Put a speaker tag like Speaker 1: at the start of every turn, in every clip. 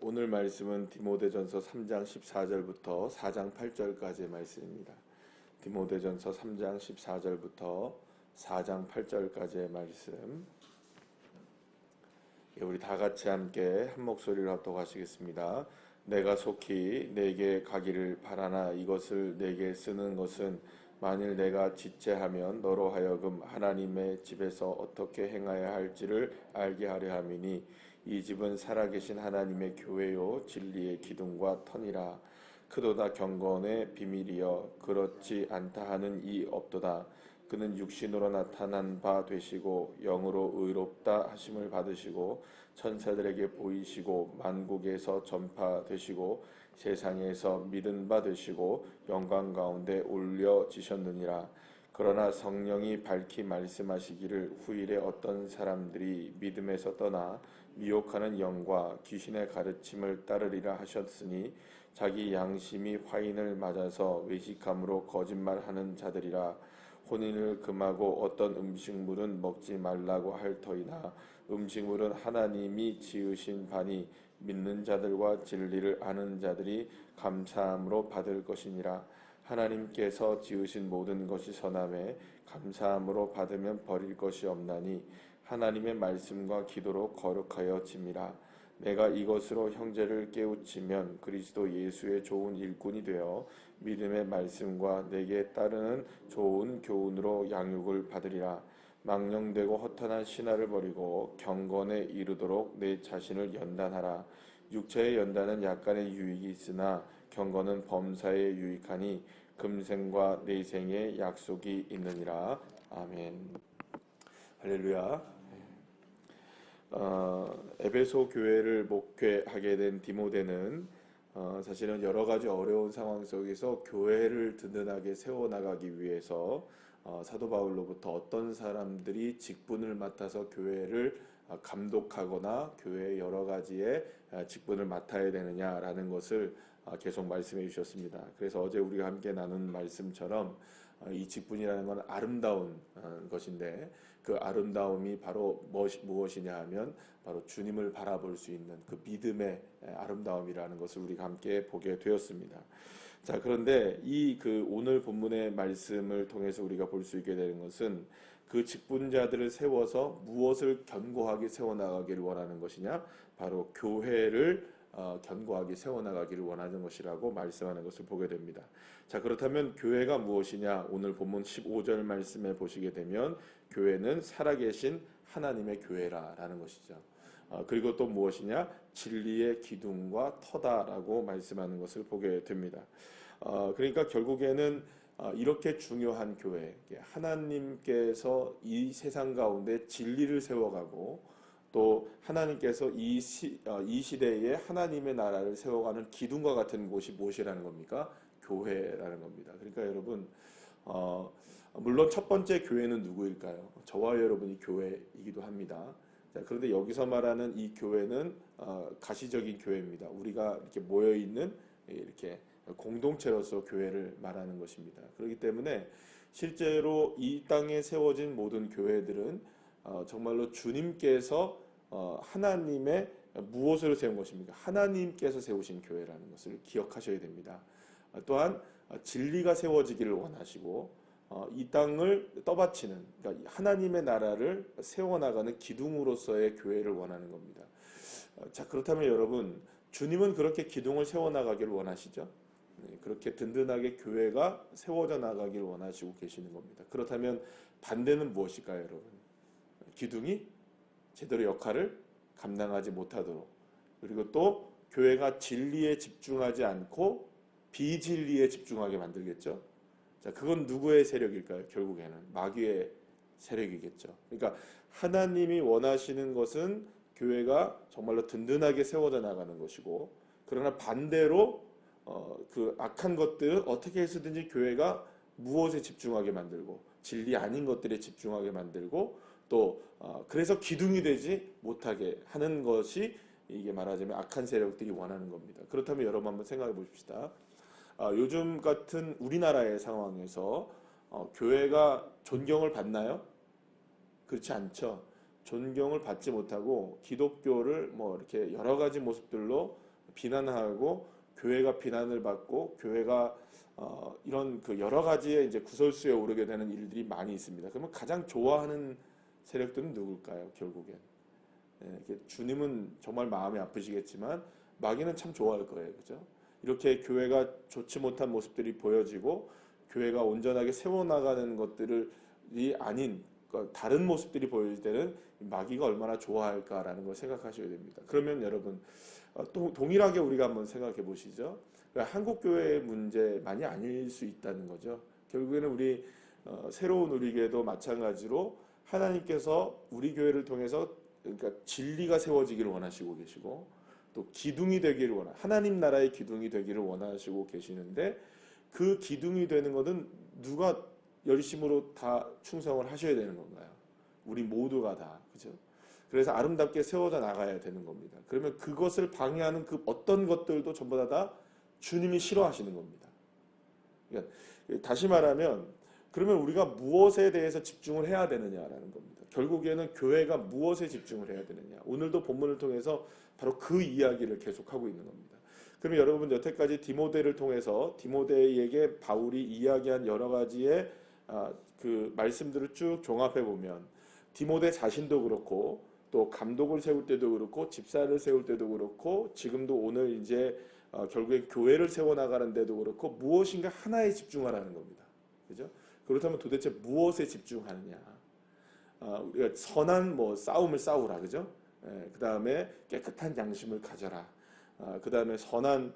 Speaker 1: 오늘 말씀은 디모데전서 3장 14절부터 4장 8절까지의 말씀입니다. 디모데전서 3장 14절부터 4장 8절까지의 말씀. 우리 다 같이 함께 한 목소리로 합독하시겠습니다. 내가 속히 내게 가기를 바라나 이것을 내게 쓰는 것은 만일 내가 지체하면 너로 하여금 하나님의 집에서 어떻게 행하여야 할지를 알게 하려 함이니 이 집은 살아계신 하나님의 교회요 진리의 기둥과 터니라. 크도다 경건의 비밀이여 그렇지 않다 하는 이 없도다. 그는 육신으로 나타난 바 되시고 영으로 의롭다 하심을 받으시고 천사들에게 보이시고 만국에서 전파되시고 세상에서 믿은 바 되시고 영광 가운데 올려지셨느니라. 그러나 성령이 밝히 말씀하시기를 후일에 어떤 사람들이 믿음에서 떠나 미혹하는 영과 귀신의 가르침을 따르리라 하셨으니 자기 양심이 화인을 맞아서 외식함으로 거짓말하는 자들이라. 혼인을 금하고 어떤 음식물은 먹지 말라고 할 터이나 음식물은 하나님이 지으신 바니 믿는 자들과 진리를 아는 자들이 감사함으로 받을 것이니라. 하나님께서 지으신 모든 것이 선함에 감사함으로 받으면 버릴 것이 없나니 하나님의 말씀과 기도로 거룩하여 짐이라. 내가 이것으로 형제를 깨우치면 그리스도 예수의 좋은 일꾼이 되어 믿음의 말씀과 내게 따르는 좋은 교훈으로 양육을 받으리라. 망령되고 허탄한 신화를 버리고 경건에 이르도록 내 자신을 연단하라. 육체의 연단은 약간의 유익이 있으나 경건은 범사에 유익하니 금생과 내생의 약속이 있느니라. 아멘. 할렐루야. 에베소 교회를 목회하게 된 디모데는 사실은 여러 가지 어려운 상황 속에서 교회를 든든하게 세워나가기 위해서 사도 바울로부터 어떤 사람들이 직분을 맡아서 교회를 감독하거나 교회의 여러 가지의 직분을 맡아야 되느냐라는 것을 계속 말씀해 주셨습니다. 그래서 어제 우리가 함께 나눈 말씀처럼 이 직분이라는 건 아름다운 것인데 그 아름다움이 바로 무엇이냐 하면 바로 주님을 바라볼 수 있는 그 믿음의 아름다움이라는 것을 우리가 함께 보게 되었습니다. 자, 그런데 그 오늘 본문의 말씀을 통해서 우리가 볼 수 있게 되는 것은 그 직분자들을 세워서 무엇을 견고하게 세워나가기를 원하는 것이냐? 바로 교회를 견고하게 세워나가기를 원하는 것이라고 말씀하는 것을 보게 됩니다. 자, 그렇다면 교회가 무엇이냐? 오늘 본문 15절 말씀에 보시게 되면 교회는 살아계신 하나님의 교회라는 것이죠. 그리고 또 무엇이냐? 진리의 기둥과 터다라고 말씀하는 것을 보게 됩니다. 그러니까 결국에는 이렇게 중요한 교회, 하나님께서 이 세상 가운데 진리를 세워가고 또 하나님께서 이 시대에 하나님의 나라를 세워가는 기둥과 같은 곳이 무엇이라는 겁니까? 교회라는 겁니다. 그러니까 여러분, 물론 첫 번째 교회는 누구일까요? 저와 여러분이 교회이기도 합니다. 자, 그런데 여기서 말하는 이 교회는 가시적인 교회입니다. 우리가 이렇게 모여 있는 이렇게 공동체로서 교회를 말하는 것입니다. 그렇기 때문에 실제로 이 땅에 세워진 모든 교회들은 정말로 주님께서 하나님의 무엇으로 세운 것입니까? 하나님께서 세우신 교회라는 것을 기억하셔야 됩니다. 또한 진리가 세워지기를 원하시고 이 땅을 떠받치는, 그러니까 하나님의 나라를 세워나가는 기둥으로서의 교회를 원하는 겁니다. 자, 그렇다면 여러분, 주님은 그렇게 기둥을 세워나가기를 원하시죠? 그렇게 든든하게 교회가 세워져 나가기를 원하시고 계시는 겁니다. 그렇다면 반대는 무엇일까요, 여러분? 기둥이 제대로 역할을 감당하지 못하도록, 그리고 또 교회가 진리에 집중하지 않고 비진리에 집중하게 만들겠죠. 자, 그건 누구의 세력일까요? 결국에는 마귀의 세력이겠죠. 그러니까 하나님이 원하시는 것은 교회가 정말로 든든하게 세워져 나가는 것이고, 그러나 반대로 그 악한 것들은 어떻게 해서든지 교회가 무엇에 집중하게 만들고 진리 아닌 것들에 집중하게 만들고 또 그래서 기둥이 되지 못하게 하는 것이 이게 말하자면 악한 세력들이 원하는 겁니다. 그렇다면 여러분 한번 생각해 보십시다. 요즘 같은 우리나라의 상황에서 교회가 존경을 받나요? 그렇지 않죠. 존경을 받지 못하고 기독교를 뭐 이렇게 여러 가지 모습들로 비난하고 교회가 비난을 받고 교회가 이런 그 여러 가지의 이제 구설수에 오르게 되는 일들이 많이 있습니다. 그러면 가장 좋아하는 세력들은 누굴까요? 결국엔 주님은 정말 마음이 아프시겠지만 마귀는 참 좋아할 거예요, 그죠? 이렇게 교회가 좋지 못한 모습들이 보여지고 교회가 온전하게 세워나가는 것들이 아닌 다른 모습들이 보일 때는 마귀가 얼마나 좋아할까라는 걸 생각하셔야 됩니다. 그러면 여러분 또 동일하게 우리가 한번 생각해 보시죠. 그러니까 한국 교회의 문제만이 아닐 수 있다는 거죠. 결국에는 우리 새로운 우리교회도 마찬가지로 하나님께서 우리 교회를 통해서 그러니까 진리가 세워지기를 원하시고 계시고 또 기둥이 되기를 하나님 나라의 기둥이 되기를 원하시고 계시는데 그 기둥이 되는 것은 누가 열심으로 다 충성을 하셔야 되는 건가요? 우리 모두가 다, 그죠? 그래서 아름답게 세워져 나가야 되는 겁니다. 그러면 그것을 방해하는 그 어떤 것들도 전부 다 주님이 싫어하시는 겁니다. 그러니까 다시 말하면 그러면 우리가 무엇에 대해서 집중을 해야 되느냐라는 겁니다. 결국에는 교회가 무엇에 집중을 해야 되느냐. 오늘도 본문을 통해서 바로 그 이야기를 계속하고 있는 겁니다. 그러면 여러분 여태까지 디모데를 통해서 디모데에게 바울이 이야기한 여러 가지의 그 말씀들을 쭉 종합해 보면 디모데 자신도 그렇고 또 감독을 세울 때도 그렇고 집사를 세울 때도 그렇고 지금도 오늘 이제 결국에 교회를 세워나가는 데도 그렇고 무엇인가 하나에 집중하라는 겁니다. 그죠? 그렇다면 도대체 무엇에 집중하느냐? 우리가 선한 뭐 싸움을 싸우라, 그죠? 그 다음에 깨끗한 양심을 가져라. 그 다음에 선한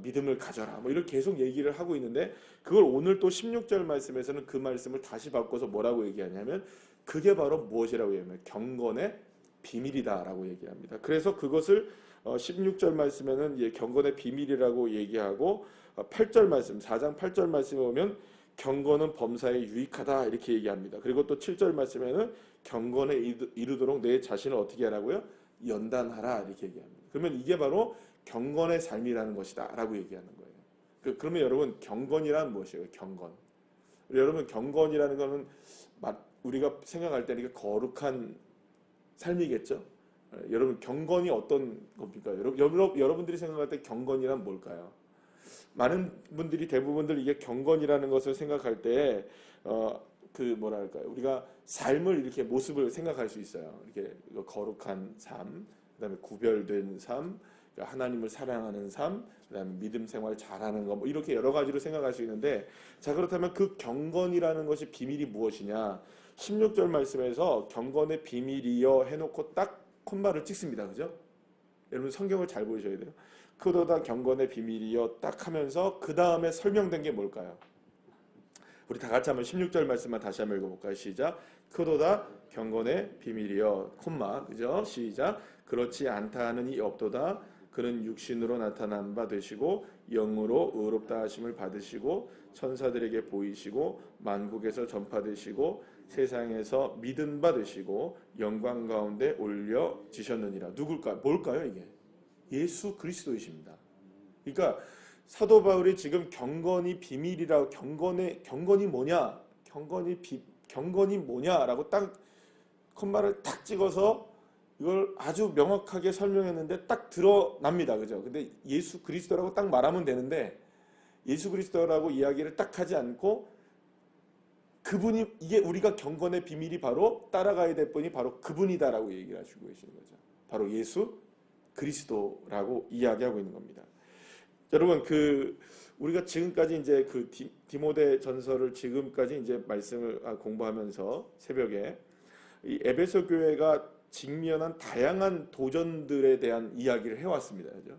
Speaker 1: 믿음을 가져라. 뭐 이렇게 계속 얘기를 하고 있는데 그걸 오늘 또 16절 말씀에서는 그 말씀을 다시 바꿔서 뭐라고 얘기하냐면 그게 바로 무엇이라고 얘기하면 경건의 비밀이다라고 얘기합니다. 그래서 그것을 16절 말씀에는 경건의 비밀이라고 얘기하고 8절 말씀 4장 8절 말씀에 보면 경건은 범사에 유익하다 이렇게 얘기합니다. 그리고 또 7절 말씀에는 경건에 이르도록 내 자신을 어떻게 하라고요? 연단하라 이렇게 얘기합니다. 그러면 이게 바로 경건의 삶이라는 것이다 라고 얘기하는 거예요. 그러면 여러분 경건이란 무엇이에요? 경건. 여러분 경건이라는 것은 우리가 생각할 때 이게 거룩한 삶이겠죠? 여러분 경건이 어떤 겁니까? 여러분들이 생각할 때 경건이란 뭘까요? 많은 분들이 대부분들 이게 경건이라는 것을 생각할 때 그 뭐랄까요? 우리가 삶을 이렇게 모습을 생각할 수 있어요. 이렇게 거룩한 삶, 그다음에 구별된 삶, 하나님을 사랑하는 삶, 그다음에 믿음 생활 잘하는 거, 뭐 이렇게 여러 가지로 생각할 수 있는데, 자 그렇다면 그 경건이라는 것이 비밀이 무엇이냐? 16절 말씀에서 경건의 비밀이여 해놓고 딱 콤마를 찍습니다, 그죠? 여러분 성경을 잘 보셔야 돼요. 그보다 경건의 비밀이여 딱 하면서 그 다음에 설명된 게 뭘까요? 우리 다 같이 한번 16절 말씀만 다시 한번 읽어볼까요? 시작. 그보다 경건의 비밀이여 콤마, 그죠? 시작. 그렇지 않다 하는 이 없도다. 그는 육신으로 나타난 바 되시고 영으로 의롭다 하심을 받으시고 천사들에게 보이시고 만국에서 전파되시고 세상에서 믿음 받으시고 영광 가운데 올려지셨느니라. 누굴까요? 뭘까요 이게? 예수 그리스도이십니다. 그러니까 사도 바울이 지금 경건이 비밀이라고 경건이 뭐냐? 경건이 뭐냐라고 딱 콤마를 딱 찍어서 이걸 아주 명확하게 설명했는데 딱 드러납니다. 그죠? 근데 예수 그리스도라고 딱 말하면 되는데 예수 그리스도라고 이야기를 딱 하지 않고 그분이 이게 우리가 경건의 비밀이 바로 따라가야 될 분이 바로 그분이다라고 얘기를 하시고 계시는 거죠. 바로 예수 그리스도라고 이야기하고 있는 겁니다. 여러분 우리가 지금까지 이제 그 디모데 전서를 지금까지 이제 말씀을 공부하면서 새벽에 이 에베소 교회가 직면한 다양한 도전들에 대한 이야기를 해왔습니다. 그죠?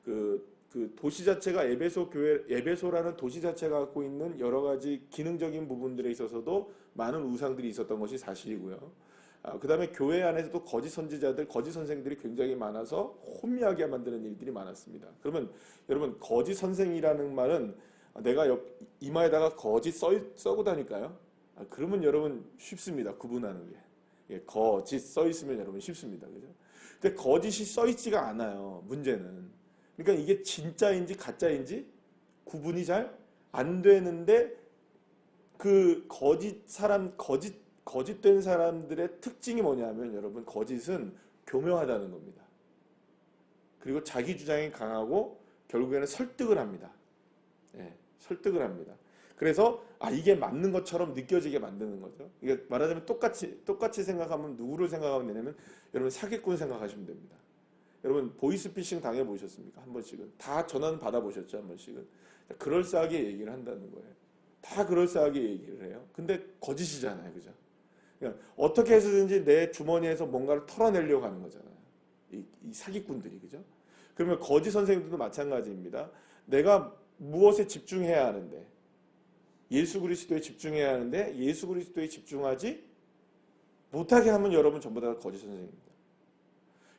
Speaker 1: 그 도시 자체가 에베소라는 도시 자체가 갖고 있는 여러 가지 기능적인 부분들에 있어서도 많은 우상들이 있었던 것이 사실이고요. 그 다음에 교회 안에서도 거짓 선지자들, 거짓 선생들이 굉장히 많아서 혼미하게 만드는 일들이 많았습니다. 그러면 여러분 거짓 선생이라는 말은 내가 이마에다가 거짓 써고 다닐까요? 그러면 여러분 쉽습니다. 구분하는 게. 거짓 써 있으면 여러분 쉽습니다. 그죠? 근데 거짓이 써 있지가 않아요. 문제는. 그러니까 이게 진짜인지 가짜인지 구분이 잘 안 되는데 그 거짓 거짓된 사람들의 특징이 뭐냐면 여러분 거짓은 교묘하다는 겁니다. 그리고 자기 주장이 강하고 결국에는 설득을 합니다. 예, 설득을 합니다. 그래서 이게 맞는 것처럼 느껴지게 만드는 거죠. 이게 말하자면 똑같이 생각하면 누구를 생각하면 되냐면 여러분 사기꾼 생각하시면 됩니다. 여러분 보이스피싱 당해 보셨습니까? 한 번씩은 다 전화 받아 보셨죠? 한 번씩은 그럴싸하게 얘기를 한다는 거예요. 다 그럴싸하게 얘기를 해요. 근데 거짓이잖아요, 그죠? 그러니까 어떻게 해서든지 내 주머니에서 뭔가를 털어내려고 하는 거잖아요. 이 사기꾼들이, 그죠? 그러면 거짓 선생님들도 마찬가지입니다. 내가 무엇에 집중해야 하는데 예수 그리스도에 집중해야 하는데 예수 그리스도에 집중하지 못하게 하면 여러분 전부 다 거짓 선생님입니다.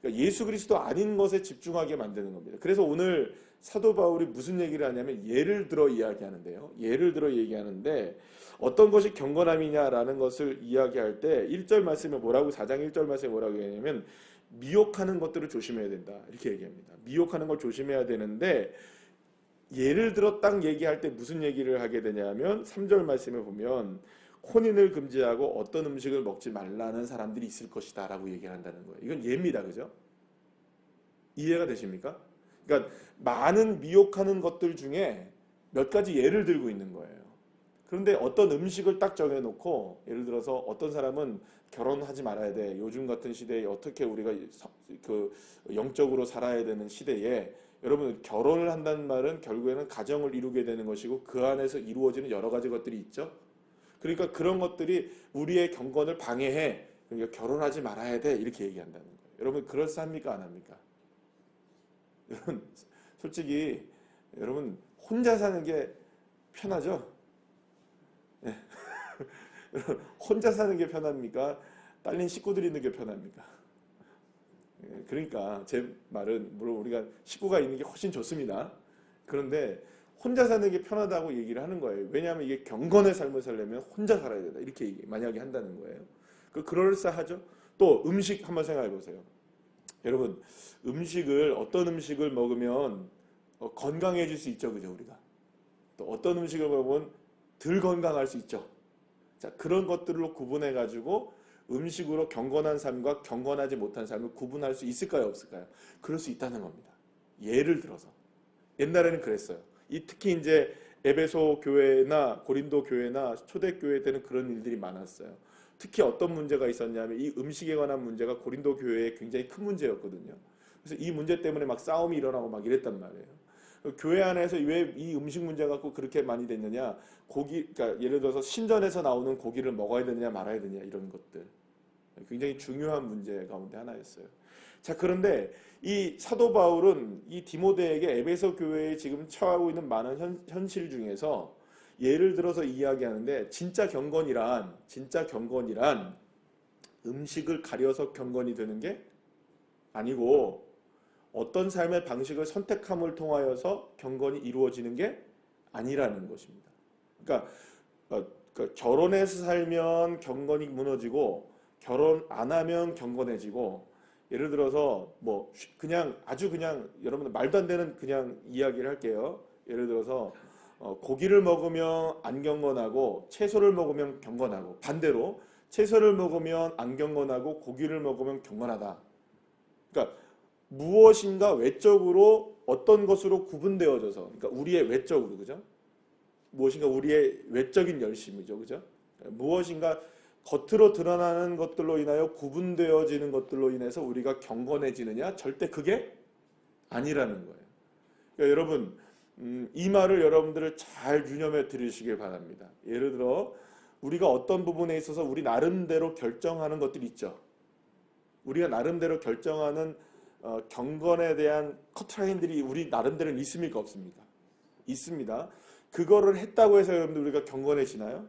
Speaker 1: 그러니까 예수 그리스도 아닌 것에 집중하게 만드는 겁니다. 그래서 오늘 사도 바울이 무슨 얘기를 하냐면 예를 들어 이야기하는데요. 예를 들어 얘기하는데 어떤 것이 경건함이냐라는 것을 이야기할 때 1절 말씀에 뭐라고 4장 1절 말씀에 뭐라고 얘기하냐면 미혹하는 것들을 조심해야 된다. 이렇게 얘기합니다. 미혹하는 걸 조심해야 되는데 예를 들어 딱 얘기할 때 무슨 얘기를 하게 되냐면 3절 말씀에 보면 혼인을 금지하고 어떤 음식을 먹지 말라는 사람들이 있을 것이다 라고 얘기를 한다는 거예요. 이건 예입니다. 그죠? 이해가 되십니까? 그러니까 많은 미혹하는 것들 중에 몇 가지 예를 들고 있는 거예요. 그런데 어떤 음식을 딱 정해놓고 예를 들어서 어떤 사람은 결혼하지 말아야 돼. 요즘 같은 시대에 어떻게 우리가 그 영적으로 살아야 되는 시대에 여러분 결혼을 한다는 말은 결국에는 가정을 이루게 되는 것이고 그 안에서 이루어지는 여러 가지 것들이 있죠. 그러니까 그런 것들이 우리의 경건을 방해해. 그러니까 결혼하지 말아야 돼. 이렇게 얘기한다는 거예요. 여러분 그럴싸합니까? 안 합니까? 여러분 솔직히 여러분 혼자 사는 게 편하죠? 네. 혼자 사는 게 편합니까? 딸린 식구들이 있는 게 편합니까? 그러니까 제 말은 물론 우리가 식구가 있는 게 훨씬 좋습니다. 그런데 혼자 사는 게 편하다고 얘기를 하는 거예요. 왜냐하면 이게 경건의 삶을 살려면 혼자 살아야 된다. 이렇게 만약에 한다는 거예요. 그럴싸하죠? 또 음식 한번 생각해 보세요. 여러분 어떤 음식을 먹으면 건강해질 수 있죠. 그죠? 우리가. 또 어떤 음식을 먹으면 덜 건강할 수 있죠. 자, 그런 것들로 구분해 가지고 음식으로 경건한 삶과 경건하지 못한 삶을 구분할 수 있을까요? 없을까요? 그럴 수 있다는 겁니다. 예를 들어서 옛날에는 그랬어요. 특히 이제 에베소 교회나 고린도 교회나 초대교회 때는 그런 일들이 많았어요. 특히 어떤 문제가 있었냐면 이 음식에 관한 문제가 고린도 교회에 굉장히 큰 문제였거든요. 그래서 이 문제 때문에 막 싸움이 일어나고 막 이랬단 말이에요. 교회 안에서 왜 이 음식 문제 갖고 그렇게 많이 됐느냐? 그러니까 예를 들어서 신전에서 나오는 고기를 먹어야 되느냐 말아야 되느냐 이런 것들. 굉장히 중요한 문제 가운데 하나였어요. 자, 그런데 이 사도 바울은 이 디모데에게 에베소 교회에 지금 처하고 있는 많은 현실 중에서 예를 들어서 이야기하는데 진짜 경건이란 음식을 가려서 경건이 되는 게 아니고 어떤 삶의 방식을 선택함을 통하여서 경건이 이루어지는 게 아니라는 것입니다. 그러니까 결혼해서 살면 경건이 무너지고 결혼 안 하면 경건해지고 예를 들어서 뭐 그냥 아주 그냥 여러분들 말도 안 되는 그냥 이야기를 할게요. 예를 들어서 고기를 먹으면 안 경건하고 채소를 먹으면 경건하고 반대로 채소를 먹으면 안 경건하고 고기를 먹으면 경건하다. 그러니까 무엇인가 외적으로 어떤 것으로 구분되어져서 그러니까 우리의 외적으로 그죠? 무엇인가 우리의 외적인 열심이죠. 그죠? 무엇인가 겉으로 드러나는 것들로 인하여 구분되어지는 것들로 인해서 우리가 경건해지느냐? 절대 그게 아니라는 거예요. 그러니까 여러분 이 말을 여러분들을 잘 유념해 들으시길 바랍니다. 예를 들어 우리가 어떤 부분에 있어서 우리 나름대로 결정하는 것들이 있죠. 우리가 나름대로 결정하는 경건에 대한 커트라인들이 우리 나름대로는 있습니까? 없습니까? 있습니다. 그거를 했다고 해서 여러분들 우리가 경건해지나요?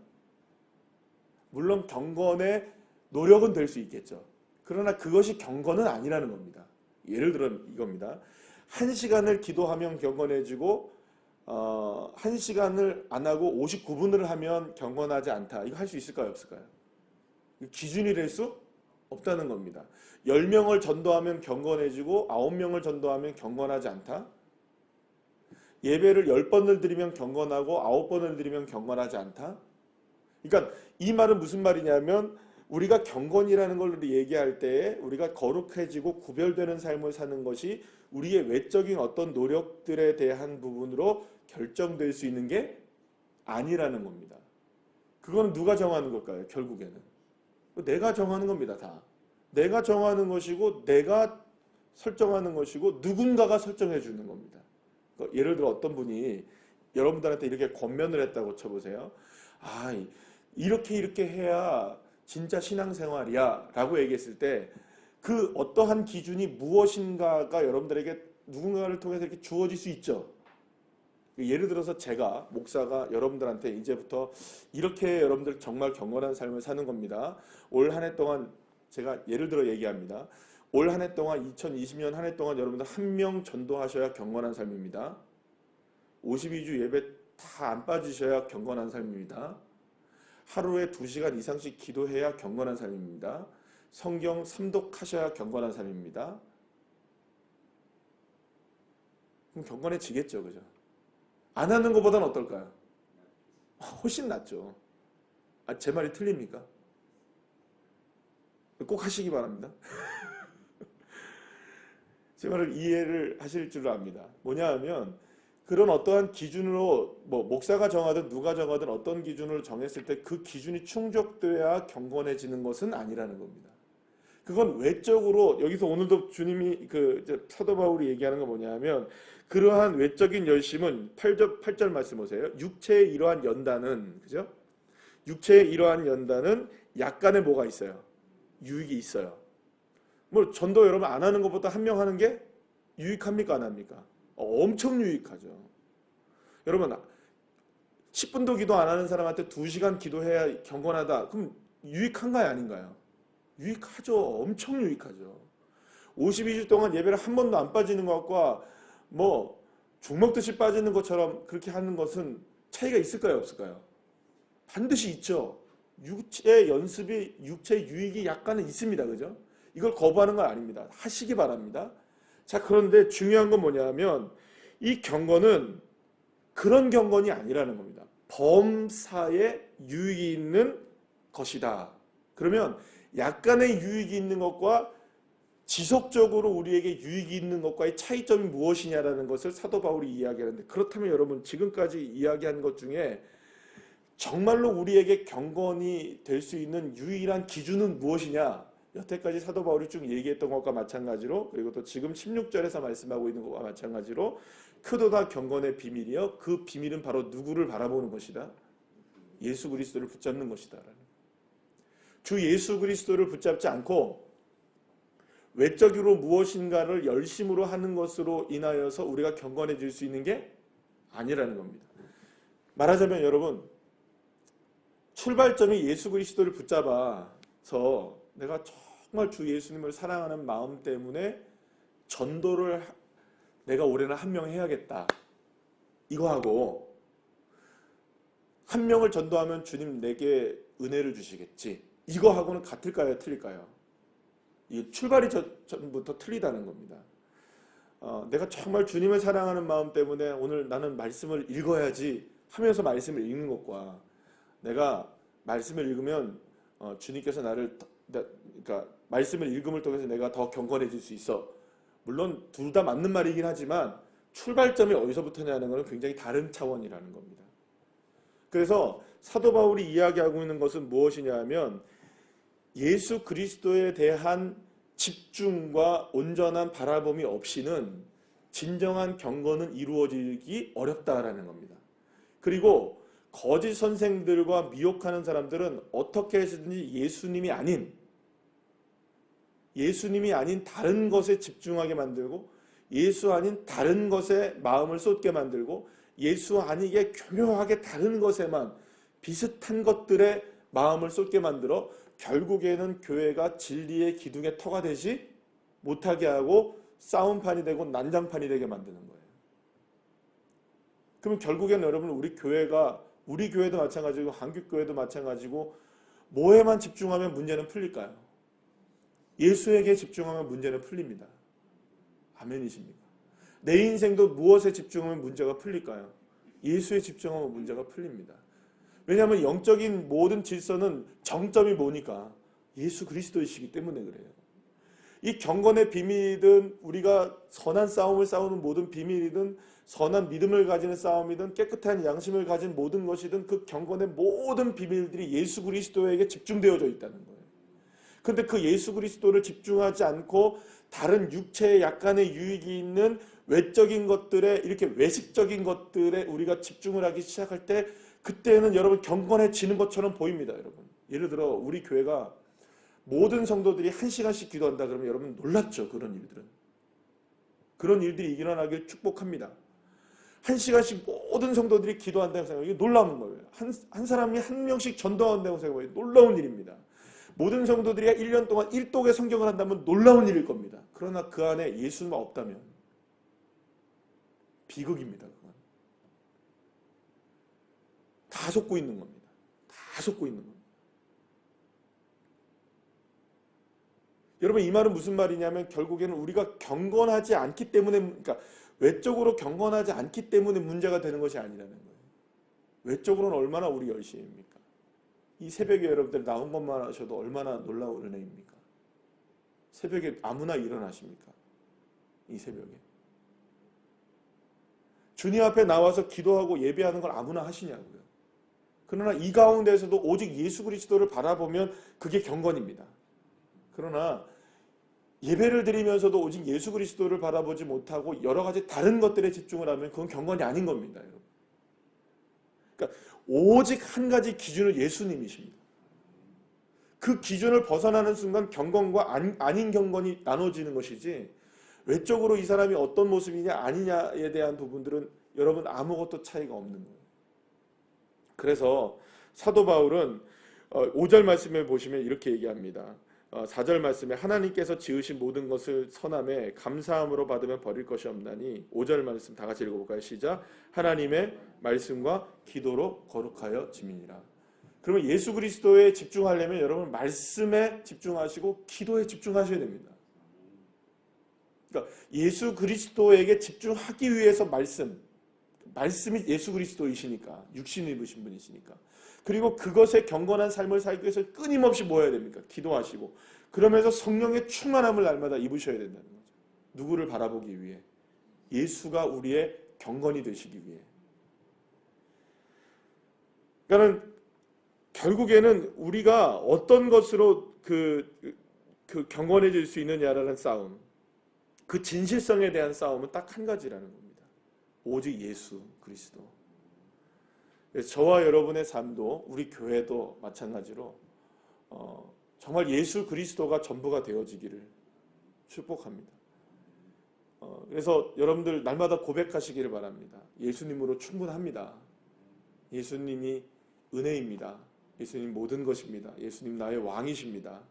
Speaker 1: 물론 경건의 노력은 될 수 있겠죠. 그러나 그것이 경건은 아니라는 겁니다. 예를 들어 이겁니다. 1시간을 기도하면 경건해지고 1시간을 안 하고 59분을 하면 경건하지 않다. 이거 할 수 있을까요? 없을까요? 기준이 될 수 없다는 겁니다. 10명을 전도하면 경건해지고 9명을 전도하면 경건하지 않다. 예배를 10번을 드리면 경건하고 9번을 드리면 경건하지 않다. 그러니까 이 말은 무슨 말이냐면 우리가 경건이라는 걸 얘기할 때에 우리가 거룩해지고 구별되는 삶을 사는 것이 우리의 외적인 어떤 노력들에 대한 부분으로 결정될 수 있는 게 아니라는 겁니다. 그거는 누가 정하는 걸까요? 결국에는 내가 정하는 겁니다. 다 내가 정하는 것이고 내가 설정하는 것이고 누군가가 설정해 주는 겁니다. 예를 들어 어떤 분이 여러분들한테 이렇게 권면을 했다고 쳐보세요. 아, 이렇게 해야 진짜 신앙생활이야 라고 얘기했을 때 그 어떠한 기준이 무엇인가가 여러분들에게 누군가를 통해서 이렇게 주어질 수 있죠. 예를 들어서 제가 목사가 여러분들한테 이제부터 이렇게 여러분들 정말 경건한 삶을 사는 겁니다. 올 한 해 동안 제가 예를 들어 얘기합니다. 올 한 해 동안 2020년 한 해 동안 여러분들 한 명 전도하셔야 경건한 삶입니다. 52주 예배 다 안 빠지셔야 경건한 삶입니다. 하루에 2시간 이상씩 기도해야 경건한 삶입니다. 성경 3독하셔야 경건한 삶입니다. 그럼 경건해지겠죠, 그죠? 안 하는 것보다는 어떨까요? 훨씬 낫죠. 제 말이 틀립니까? 꼭 하시기 바랍니다. 제 말을 이해를 하실 줄 압니다. 뭐냐 하면 그런 어떠한 기준으로 목사가 정하든 누가 정하든 어떤 기준으로 정했을 때 그 기준이 충족돼야 경건해지는 것은 아니라는 겁니다. 그건 외적으로 여기서 오늘도 주님이 사도 바울이 얘기하는 건 뭐냐면 그러한 외적인 열심은 8절 말씀 보세요. 육체의 이러한 연단은 그죠? 육체의 이러한 연단은 약간의 뭐가 있어요? 유익이 있어요. 뭐 전도 여러분 안 하는 것보다 한 명 하는 게 유익합니까 안 합니까? 엄청 유익하죠. 여러분 10분도 기도 안 하는 사람한테 2시간 기도해야 경건하다. 그럼 유익한가요 아닌가요? 유익하죠. 엄청 유익하죠. 52주 동안 예배를 한 번도 안 빠지는 것과 죽 먹듯이 빠지는 것처럼 그렇게 하는 것은 차이가 있을까요 없을까요? 반드시 있죠. 육체 연습이 육체 유익이 약간은 있습니다. 그죠? 이걸 거부하는 건 아닙니다. 하시기 바랍니다. 자, 그런데 중요한 건 뭐냐면 이 경건은 그런 경건이 아니라는 겁니다. 범사에 유익이 있는 것이다. 그러면 약간의 유익이 있는 것과 지속적으로 우리에게 유익이 있는 것과의 차이점이 무엇이냐라는 것을 사도 바울이 이야기하는데, 그렇다면 여러분 지금까지 이야기한 것 중에 정말로 우리에게 경건이 될 수 있는 유일한 기준은 무엇이냐? 여태까지 사도 바울이 쭉 얘기했던 것과 마찬가지로, 그리고 또 지금 16절에서 말씀하고 있는 것과 마찬가지로 크도다 경건의 비밀이요, 그 비밀은 바로 누구를 바라보는 것이다? 예수 그리스도를 붙잡는 것이다. 주 예수 그리스도를 붙잡지 않고 외적으로 무엇인가를 열심으로 하는 것으로 인하여서 우리가 경건해질 수 있는 게 아니라는 겁니다. 말하자면 여러분, 출발점이 예수 그리스도를 붙잡아서 내가 정말 주 예수님을 사랑하는 마음 때문에 전도를 내가 올해는 한 명 해야겠다, 이거하고 한 명을 전도하면 주님 내게 은혜를 주시겠지, 이거하고는 같을까요 틀릴까요? 이 출발이 전부터 틀리다는 겁니다. 내가 정말 주님을 사랑하는 마음 때문에 오늘 나는 말씀을 읽어야지 하면서 말씀을 읽는 것과, 내가 말씀을 읽으면 주님께서 그러니까 말씀을 읽음을 통해서 내가 더 경건해질 수 있어. 물론 둘 다 맞는 말이긴 하지만 출발점이 어디서부터냐는 것은 굉장히 다른 차원이라는 겁니다. 그래서 사도 바울이 이야기하고 있는 것은 무엇이냐 하면 예수 그리스도에 대한 집중과 온전한 바라봄이 없이는 진정한 경건은 이루어지기 어렵다라는 겁니다. 그리고 거짓 선생들과 미혹하는 사람들은 어떻게 해서든지 예수님이 아닌 다른 것에 집중하게 만들고, 예수 아닌 다른 것에 마음을 쏟게 만들고, 예수 아니게 교묘하게 다른 것에만 비슷한 것들에 마음을 쏟게 만들어 결국에는 교회가 진리의 기둥의 터가 되지 못하게 하고 싸움판이 되고 난장판이 되게 만드는 거예요. 그럼 결국에는 여러분, 우리 교회도 마찬가지고 한국교회도 마찬가지고 뭐에만 집중하면 문제는 풀릴까요? 예수에게 집중하면 문제는 풀립니다. 아멘이십니까? 내 인생도 무엇에 집중하면 문제가 풀릴까요? 예수에 집중하면 문제가 풀립니다. 왜냐하면 영적인 모든 질서는 정점이 뭐니까? 예수 그리스도이시기 때문에 그래요. 이 경건의 비밀이든 우리가 선한 싸움을 싸우는 모든 비밀이든 선한 믿음을 가지는 싸움이든 깨끗한 양심을 가진 모든 것이든 그 경건의 모든 비밀들이 예수 그리스도에게 집중되어져 있다는 거예요. 근데 그 예수 그리스도를 집중하지 않고 다른 육체에 약간의 유익이 있는 외적인 것들에, 이렇게 외식적인 것들에 우리가 집중을 하기 시작할 때 그때는 여러분 경건해지는 것처럼 보입니다. 여러분, 예를 들어 우리 교회가 모든 성도들이 1시간씩 기도한다 그러면 여러분 놀랍죠. 그런 일들이 일어나길 축복합니다. 1시간씩 모든 성도들이 기도한다고 생각해요. 이게 놀라운 거예요. 한 사람이 한 명씩 전도한다고 생각해요. 놀라운 일입니다. 모든 성도들이 1년 동안 1독의 성경을 한다면 놀라운 일일 겁니다. 그러나 그 안에 예수만 없다면 비극입니다. 그건. 다 속고 있는 겁니다. 다 속고 있는 겁니다. 여러분, 이 말은 무슨 말이냐면 결국에는 우리가 경건하지 않기 때문에, 그러니까 외적으로 경건하지 않기 때문에 문제가 되는 것이 아니라는 거예요. 외적으로는 얼마나 우리 열심입니까? 이 새벽에 여러분들 나온 것만 하셔도 얼마나 놀라운 은혜입니까? 새벽에 아무나 일어나십니까? 이 새벽에. 주님 앞에 나와서 기도하고 예배하는 걸 아무나 하시냐고요. 그러나 이 가운데에서도 오직 예수 그리스도를 바라보면 그게 경건입니다. 그러나 예배를 드리면서도 오직 예수 그리스도를 바라보지 못하고 여러 가지 다른 것들에 집중을 하면 그건 경건이 아닌 겁니다. 여러분. 그러니까 오직 한 가지 기준은 예수님이십니다. 그 기준을 벗어나는 순간 경건과 아닌 경건이 나눠지는 것이지, 외적으로 이 사람이 어떤 모습이냐 아니냐에 대한 부분들은 여러분 아무것도 차이가 없는 거예요. 그래서 사도 바울은 5절 말씀에 보시면 이렇게 얘기합니다. 4절 말씀에 하나님께서 지으신 모든 것을 선함에 감사함으로 받으면 버릴 것이 없나니, 5절 말씀 다 같이 읽어볼까요? 시작. 하나님의 말씀과 기도로 거룩하여 지민이라. 그러면 예수 그리스도에 집중하려면 여러분 말씀에 집중하시고 기도에 집중하셔야 됩니다. 그러니까 예수 그리스도에게 집중하기 위해서 말씀이 예수 그리스도이시니까, 육신을 입으신 분이시니까, 그리고 그것에 경건한 삶을 살기 위해서 끊임없이 뭐 해야 됩니까? 기도하시고, 그러면서 성령의 충만함을 날마다 입으셔야 된다는 거죠. 누구를 바라보기 위해? 예수가 우리의 경건이 되시기 위해. 그러니까 결국에는 우리가 어떤 것으로 그 경건해질 수 있느냐라는 싸움, 그 진실성에 대한 싸움은 딱 한 가지라는 겁니다. 오직 예수 그리스도. 저와 여러분의 삶도, 우리 교회도 마찬가지로 정말 예수 그리스도가 전부가 되어지기를 축복합니다. 그래서 여러분들 날마다 고백하시기를 바랍니다. 예수님으로 충분합니다. 예수님이 은혜입니다. 예수님 모든 것입니다. 예수님 나의 왕이십니다.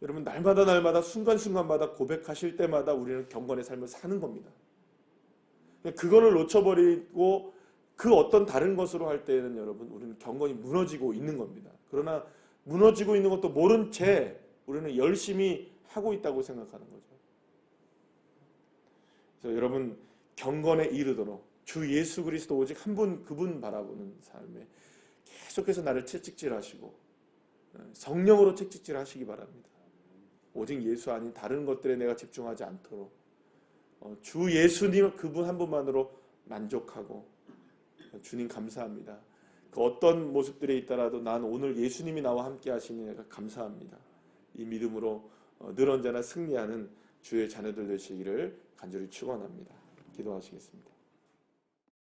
Speaker 1: 여러분 날마다 순간순간마다 고백하실 때마다 우리는 경건의 삶을 사는 겁니다. 그거를 놓쳐버리고 그 어떤 다른 것으로 할 때는 여러분 우리는 경건이 무너지고 있는 겁니다. 그러나 무너지고 있는 것도 모른 채 우리는 열심히 하고 있다고 생각하는 거죠. 그래서 여러분 경건에 이르도록 주 예수 그리스도 오직 한 분, 그분 바라보는 삶에 계속해서 나를 채찍질하시고 성령으로 채찍질하시기 바랍니다. 오직 예수 아닌 다른 것들에 내가 집중하지 않도록 주 예수님 그분 한 분만으로 만족하고, 주님 감사합니다. 그 어떤 모습들에 있더라도 난 오늘 예수님이 나와 함께 하시니 내가 감사합니다. 이 믿음으로 늘 언제나 승리하는 주의 자녀들 되시기를 간절히 축원합니다. 기도하시겠습니다.